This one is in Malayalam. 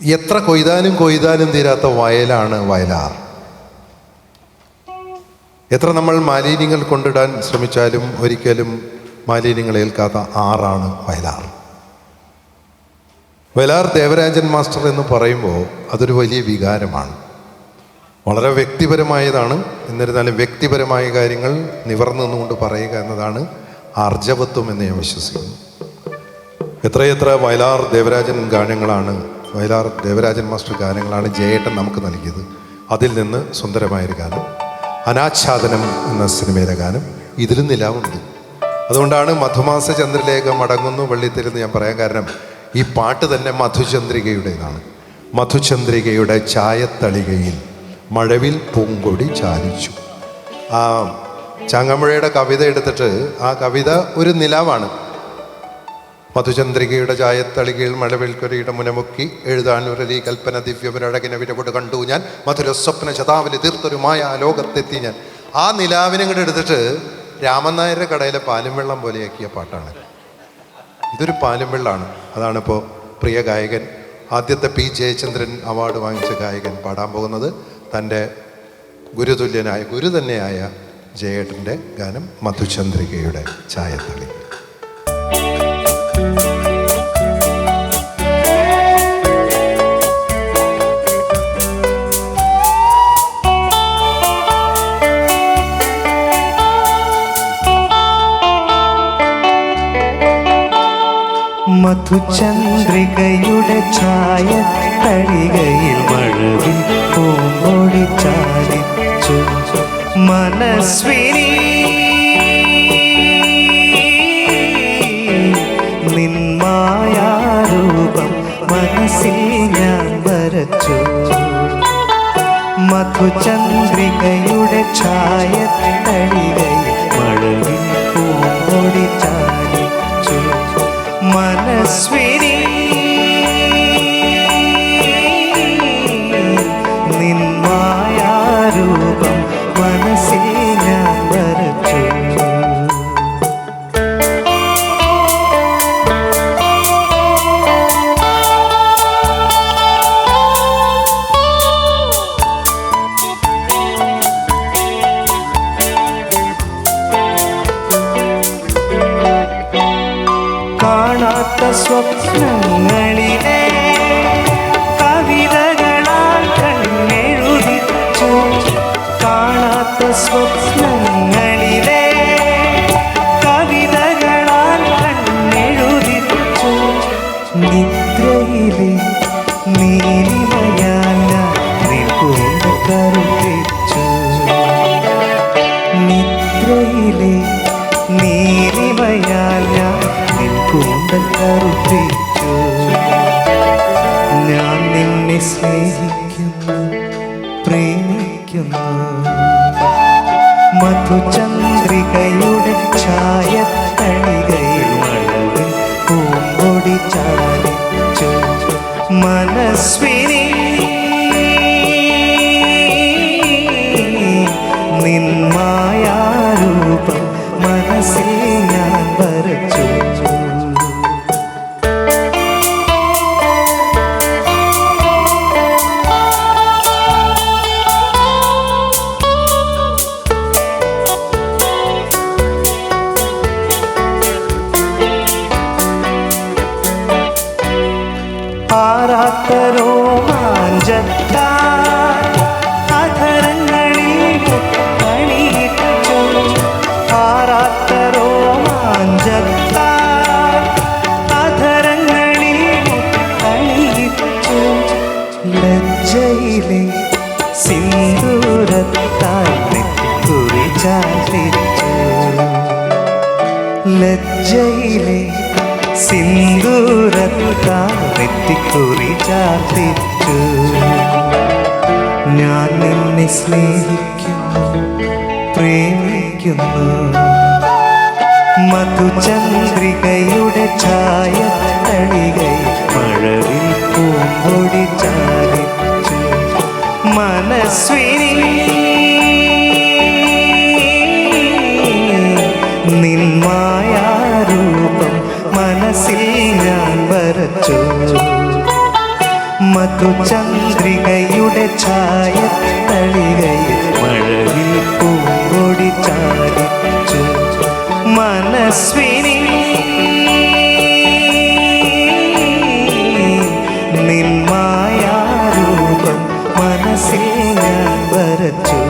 എത്ര കൊയ്താനും തീരാത്ത വയലാണ് വയലാർ. എത്ര നമ്മൾ മാലിന്യങ്ങൾ കൊണ്ടിടാൻ ശ്രമിച്ചാലും ഒരിക്കലും മാലിന്യങ്ങൾ ഏൽക്കാത്ത ആറാണ് വയലാർ. വയലാർ ദേവരാജൻ മാസ്റ്റർ എന്ന് പറയുമ്പോൾ അതൊരു വലിയ വികാരമാണ്. വളരെ വ്യക്തിപരമായതാണ്. എന്നിരുന്നാലും വ്യക്തിപരമായ കാര്യങ്ങൾ നിവർന്നു നിന്നുകൊണ്ട് പറയുക എന്നതാണ് ആർജവത്വം എന്ന് ഞാൻ വിശ്വസിക്കുന്നു. എത്രയെത്ര വയലാർ ദേവരാജൻ മാസ്റ്റർ ഗാനങ്ങളാണ് ജയേട്ടൻ നമുക്ക് നൽകിയത്. അതിൽ നിന്ന് സുന്ദരമായൊരു ഗാനം അനാച്ഛാദനം എന്ന സിനിമയിലെ ഗാനം. ഇതിലും നിലാവുണ്ട്. അതുകൊണ്ടാണ് മധുമാസ ചന്ദ്രലേഖ മടങ്ങുന്നു വെള്ളിത്തിരുന്ന് ഞാൻ പറയാൻ കാരണം ഈ പാട്ട് തന്നെ മധുചന്ദ്രികയുടേതാണ്. മധുചന്ദ്രികയുടെ ചായത്തളികയിൽ മഴവിൽ പൂങ്കൊടി ചാലിച്ചു. ആ ചങ്ങമ്പുഴയുടെ കവിത എടുത്തിട്ട് ആ കവിത ഒരു നിലാവാണ്. മധുചന്ദ്രികയുടെ ചായത്തളികയിൽ മഴവിൽക്കൊരയുടെ മുനമുക്കി എഴുതാനുരലി കൽപ്പന ദിവ്യമൊരഴകിനെ വിരകൊട് കണ്ടു ഞാൻ മധുര സ്വപ്ന ശതാവലി തീർത്തൊരുമായ ആ ലോകത്തെത്തി ഞാൻ. ആ നിലാവിനെ കൂടെ എടുത്തിട്ട് രാമൻ നായരുടെ കടയിലെ പാലും വെള്ളം പോലെയാക്കിയ പാട്ടാണ്. ഇതൊരു പാലും വെള്ളമാണ്. അതാണിപ്പോൾ പ്രിയ ഗായകൻ, ആദ്യത്തെ പി ജയചന്ദ്രൻ അവാർഡ് വാങ്ങിച്ച ഗായകൻ പാടാൻ പോകുന്നത്. തൻ്റെ ഗുരു തന്നെയായ ജയേട്ടൻ്റെ ഗാനം മധുചന്ദ്രികയുടെ ചായത്തളി. മധുചന്ദ്രികയുടെ ഛായത്തളികയിൽ മഴവിൽ പൂങ്കൊടി ചാലിച്ചു മനസ്വിനി നിന്മായാരൂപം മനസ്സിൽ ഞാൻ വരച്ചു. മധുചന്ദ്രികയുടെ ഛായത്തളികയിൽ മഴവിൽ പൂങ്കൊടി ചാലിച്ചു മനസ്വിനി നിന്മായാരൂപം മനസ്സിൽ ഞാൻ വരച്ചു. കാണാത്ത സ്വപ്നങ്ങളിലെ കവിതകളാൽ കണ്ണെഴുതിച്ചു. കാണാത്ത സ്വപ്നങ്ങളിലെ കവിതകളാൽ കണ്ണെഴുതിച്ചു. നിദ്രയിലെ നീലിമയാൽ നിൽക്കൊണ്ട് കരുതിച്ചു. നിദ്രയിലെ നീലിമയാൽ കൂന്തൽ കറുപ്പിച്ചു. ഞാൻ നിന്നെ സ്നേഹിക്കുന്നു, പ്രേമിക്കുന്നു. മധുചന്ദ്രികയുടെ ഛായത്തളികയിൽ മഴവിൽ പൂങ്കൊടി ചാലിച്ചു മനസ്വിനി നിന്മായാരൂപം മനസ്സിൽ ഞാൻ വരച്ചു. രോമാഞ്ചത്താൽ അധരങ്ങളിൽ മുത്തണിയിച്ചു. ആറാത്ത രോമാഞ്ചത്താൽ അധരങ്ങളിൽ മുത്തണിയിച്ചു. ലജ്ജയിലെ സിന്ദൂരത്താൽ നെറ്റിക്കുറി ചാലിച്ചു. ലജ്ജയിലെ സിന്ദൂരത്താൽ നെറ്റിക്കുറി ചാർത്തിച്ചു. ഞാൻ നിന്നെ സ്നേഹിക്കുന്നു, പ്രേമിക്കുന്നു. മധുചന്ദ്രികയുടെ ഛായത്തളികയിൽ മഴവിൽ പൂങ്കൊടി ചാലിച്ചു മനസ്വിനി നിന്മായാരൂപം മനസ്സിൽ ഞാൻ വരച്ചു. മധുചന്ദ്രികയുടെ ഛായ തളികയിൽ മഴവിൽ പൂങ്കൊടി ചാലിച്ചു മനസ്വിനി നിന്മായാരൂപം മനസ്സിൽ ഞാൻ വരച്ചു